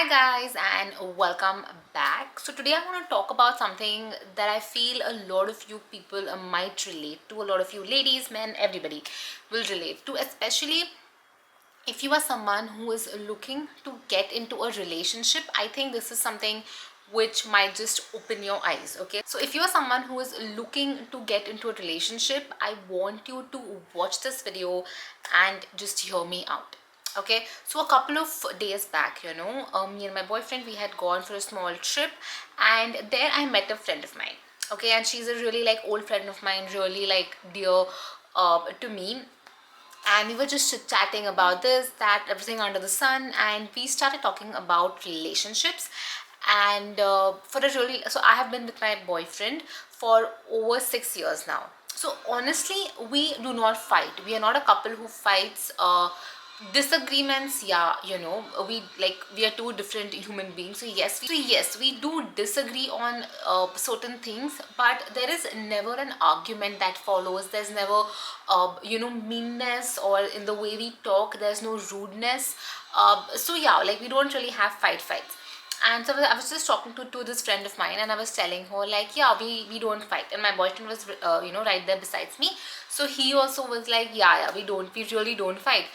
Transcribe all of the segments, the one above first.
Hi guys and welcome back. So today I want to talk about something that I feel a lot of you people might relate to. A lot of you ladies, men, everybody will relate to, especially if you are someone who is looking to get into a relationship. I think this is something which might just open your eyes. Okay, so if you are someone who is looking to get into a relationship, I want you to watch this video and just hear me out. Okay, so a couple of days back, me and my boyfriend, we had gone for a small trip, and there I met a friend of mine. Okay, and she's a really like old friend of mine, really like dear to me. And we were just chatting about this, that, everything under the sun, and we started talking about relationships. And so I have been with my boyfriend for over 6 years now. So honestly, we do not fight. We are not a couple who fights. Disagreements, yeah, we are two different human beings, so yes, we do disagree on certain things, but there is never an argument that follows. There's never meanness, or in the way we talk there's no rudeness. So yeah, like, we don't really have fights. And so I was just talking to this friend of mine, and I was telling her, like, yeah, we don't fight. And my boyfriend was right there besides me, so he also was like, yeah, we really don't fight.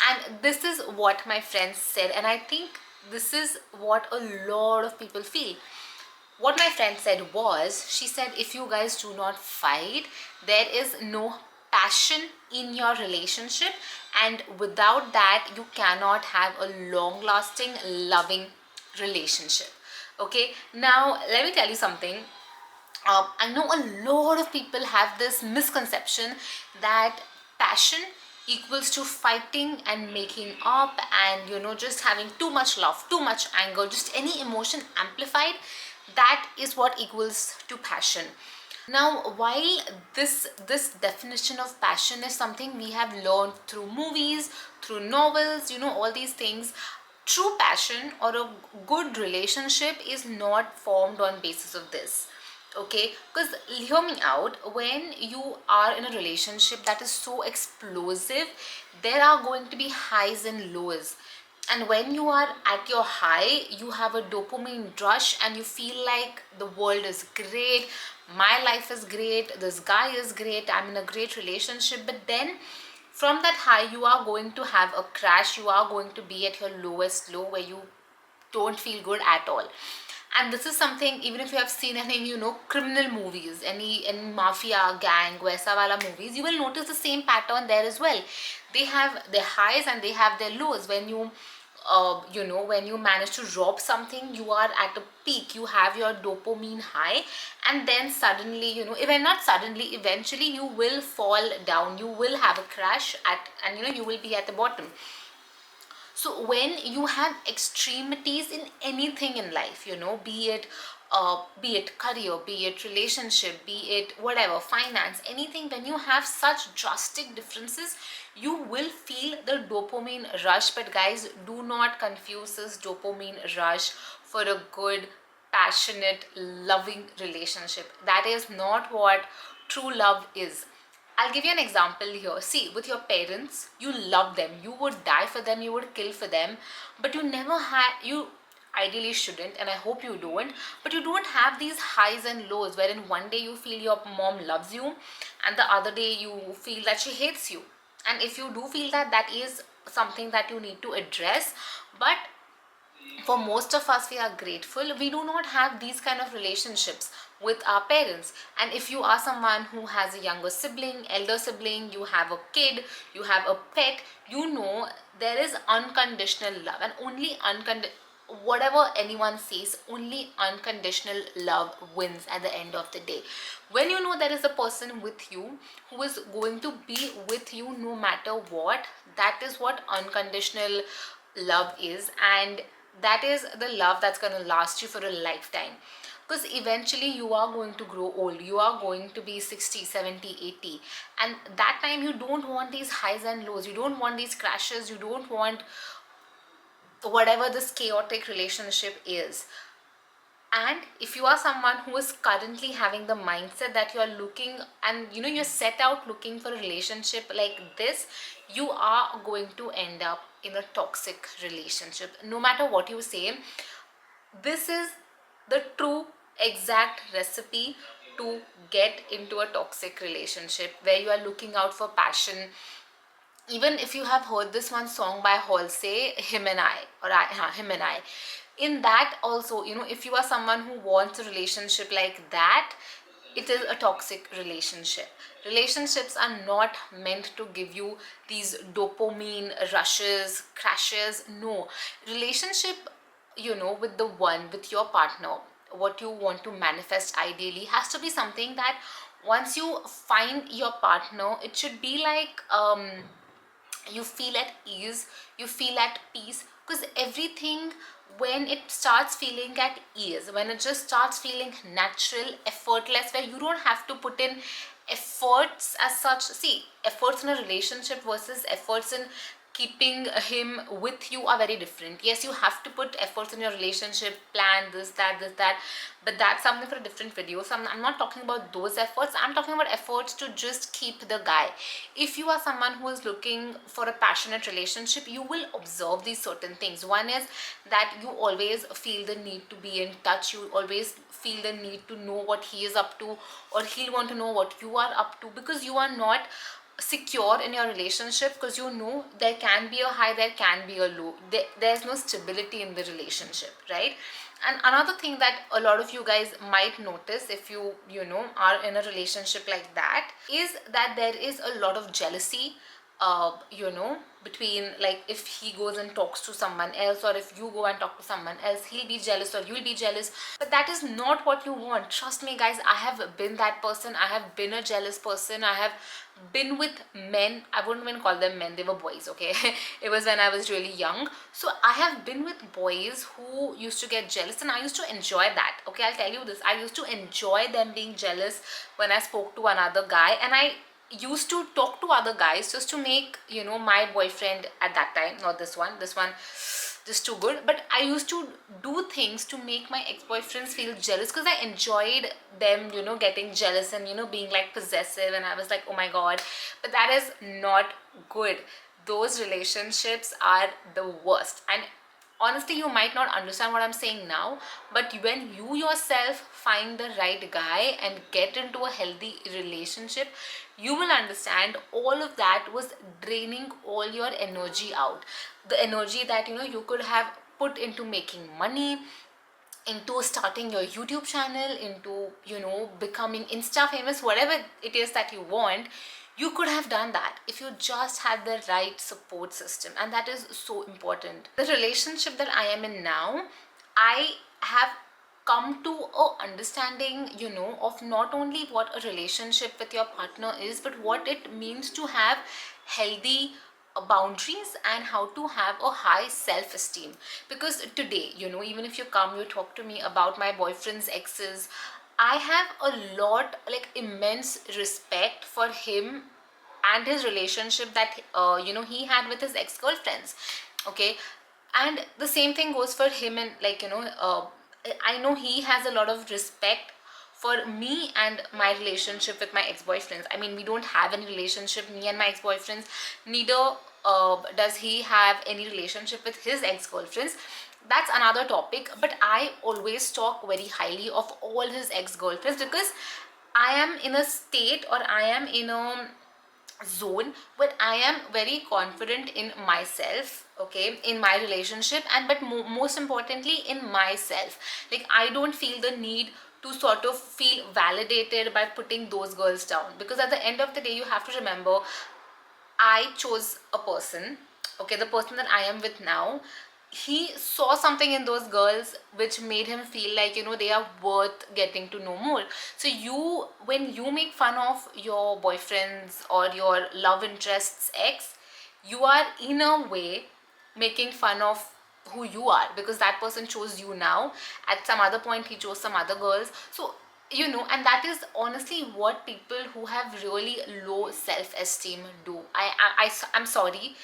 And this is what my friend said, and I think this is what a lot of people feel. What my friend said was, she said, if you guys do not fight, there is no passion in your relationship, and without that you cannot have a long lasting loving relationship. Okay, now let me tell you something. I know a lot of people have this misconception that passion equals to fighting and making up, and just having too much love, too much anger, just any emotion amplified. That is what equals to passion. Now, while this definition of passion is something we have learned through movies, through novels, all these things, true passion or a good relationship is not formed on basis of this. Okay, because hear me out, when you are in a relationship that is so explosive, there are going to be highs and lows. And when you are at your high, you have a dopamine rush and you feel like the world is great, my life is great, this guy is great, I'm in a great relationship. But then from that high, you are going to have a crash. You are going to be at your lowest low, where you don't feel good at all. And this is something, even if you have seen any criminal movies, any mafia gang waisa wala movies, you will notice the same pattern there as well. They have their highs and they have their lows. When when you manage to rob something, you are at a peak, you have your dopamine high, and then suddenly, even not suddenly, eventually you will fall down, you will have a crash and you will be at the bottom. So when you have extremities in anything in life, be it career, be it relationship, be it whatever, finance, anything, when you have such drastic differences, you will feel the dopamine rush. But guys, do not confuse this dopamine rush for a good, passionate, loving relationship. That is not what true love is. I'll give you an example here. See, with your parents, you love them, you would die for them, you would kill for them, but you ideally shouldn't, and I hope you don't, but you don't have these highs and lows wherein one day you feel your mom loves you and the other day you feel that she hates you. And if you do feel that, that is something that you need to address. But for most of us, we are grateful we do not have these kind of relationships with our parents. And if you are someone who has a younger sibling, elder sibling, you have a kid, you have a pet, there is unconditional love, and only whatever anyone says, only unconditional love wins at the end of the day. When there is a person with you who is going to be with you no matter what, that is what unconditional love is. And that is the love that's going to last you for a lifetime. Because eventually you are going to grow old, you are going to be 60, 70, 80, and that time you don't want these highs and lows, you don't want these crashes, you don't want whatever this chaotic relationship is. And if you are someone who is currently having the mindset that you are looking, and you're set out looking for a relationship like this, you are going to end up in a toxic relationship. No matter what you say, this is the true exact recipe to get into a toxic relationship where you are looking out for passion. Even if you have heard this one song by Halsey, Him and I, Him and I, in that also, if you are someone who wants a relationship like that, it is a toxic relationship. Relationships are not meant to give you these dopamine rushes, crashes. No. Relationship, with the one, with your partner, what you want to manifest ideally has to be something that once you find your partner, it should be like you feel at ease, you feel at peace, because everything, when it starts feeling at ease, when it just starts feeling natural, effortless, where you don't have to put in efforts as such. See, efforts in a relationship versus efforts in keeping him with you are very different. Yes, you have to put efforts in your relationship, plan this that, but that's something for a different video. So I'm not talking about those efforts. I'm talking about efforts to just keep the guy. If you are someone who is looking for a passionate relationship, you will observe these certain things. One is that you always feel the need to be in touch. You always feel the need to know what he is up to, or he'll want to know what you are up to, because you are not secure in your relationship, because there can be a high, there can be a low, there's no stability in the relationship, right? And another thing that a lot of you guys might notice if are in a relationship like that, is that there is a lot of jealousy, between, like, if he goes and talks to someone else, or if you go and talk to someone else, he'll be jealous or you'll be jealous. But that is not what you want. Trust me, guys, I have been that person. I have been a jealous person. I have been with men. I wouldn't even call them men, they were boys, okay? It was when I was really young. So I have been with boys who used to get jealous, and I used to enjoy that, okay? I'll tell you this, I used to enjoy them being jealous when I spoke to another guy, and I used to talk to other guys just to make my boyfriend at that time, not this one just too good, but I used to do things to make my ex-boyfriends feel jealous, because I enjoyed them getting jealous and being like possessive, and I was like, oh my god. But that is not good. Those relationships are the worst. And honestly, you might not understand what I'm saying now, but when you yourself find the right guy and get into a healthy relationship, you will understand all of that was draining all your energy out. The energy that you could have put into making money, into starting your YouTube channel, into becoming Insta famous, whatever it is that you want. You could have done that if you just had the right support system, and that is so important. The relationship that I am in now, I have come to a understanding of not only what a relationship with your partner is, but what it means to have healthy boundaries and how to have a high self-esteem. Because today, even if you talk to me about my boyfriend's exes, I have a lot, like, immense respect for him and his relationship that he had with his ex-girlfriends, okay? And the same thing goes for him, and I know he has a lot of respect for me and my relationship with my ex-boyfriends. I mean, we don't have any relationship, me and my ex-boyfriends. Neither does he have any relationship with his ex-girlfriends. That's another topic. But I always talk very highly of all his ex-girlfriends, because I am in a state, or I am in a zone where I am very confident in myself, okay, in my relationship, and but most importantly in myself. Like, I don't feel the need to sort of feel validated by putting those girls down, because at the end of the day, you have to remember, I chose a person, okay, the person that I am with now. He saw something in those girls which made him feel like they are worth getting to know more. So when you make fun of your boyfriend's or your love interest's ex, you are in a way making fun of who you are, because that person chose you now. At some other point, he chose some other girls. So and that is honestly what people who have really low self-esteem do. I'm sorry,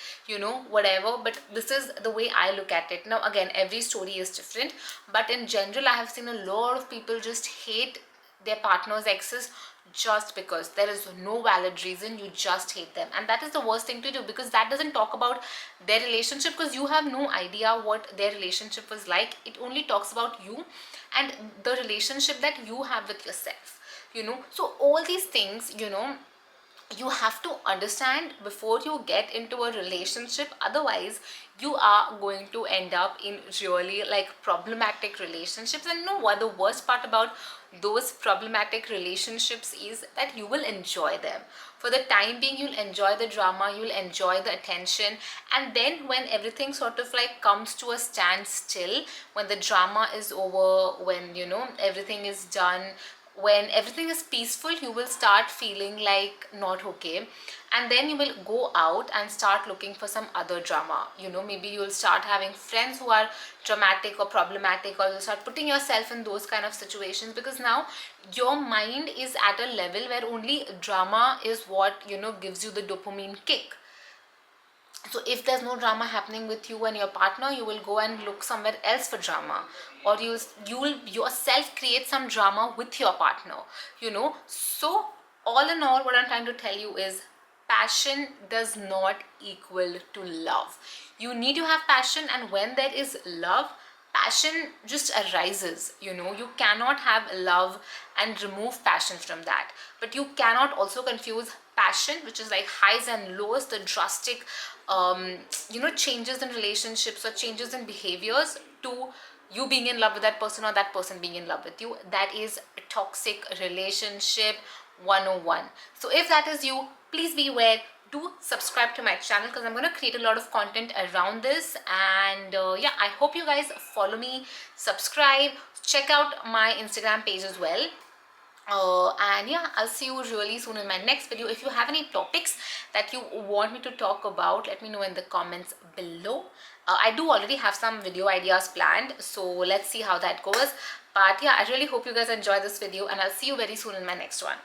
whatever, but this is the way I look at it. Now again, every story is different, but in general, I have seen a lot of people just hate their partner's exes, just because there is no valid reason, you just hate them. And that is the worst thing to do, because that doesn't talk about their relationship, because you have no idea what their relationship was like. It only talks about you and the relationship that you have with yourself, so all these things, you have to understand before you get into a relationship. Otherwise you are going to end up in really like problematic relationships. And you know what the worst part about those problematic relationships is? That you will enjoy them for the time being. You'll enjoy the drama, you'll enjoy the attention, and then when everything sort of like comes to a standstill, when the drama is over, when everything is done, when everything is peaceful, you will start feeling like not okay. And then you will go out and start looking for some other drama. Maybe you'll start having friends who are dramatic or problematic, or you'll start putting yourself in those kind of situations, because now your mind is at a level where only drama is what gives you the dopamine kick. So if there's no drama happening with you and your partner, you will go and look somewhere else for drama, or you will yourself create some drama with your partner. So all in all, what I'm trying to tell you is, passion does not equal to love. You need to have passion, and when there is love, passion just arises. You cannot have love and remove passion from that. But you cannot also confuse passion, which is like highs and lows, the drastic changes in relationships or changes in behaviors, to you being in love with that person or that person being in love with you. That is a toxic relationship 101. So if that is you, please beware. Do subscribe to my channel, because I'm going to create a lot of content around this. And yeah, I hope you guys follow me, subscribe, check out my Instagram page as well. And yeah, I'll see you really soon in my next video. If you have any topics that you want me to talk about, let me know in the comments below. I do already have some video ideas planned, so let's see how that goes. But yeah, I really hope you guys enjoy this video, and I'll see you very soon in my next one.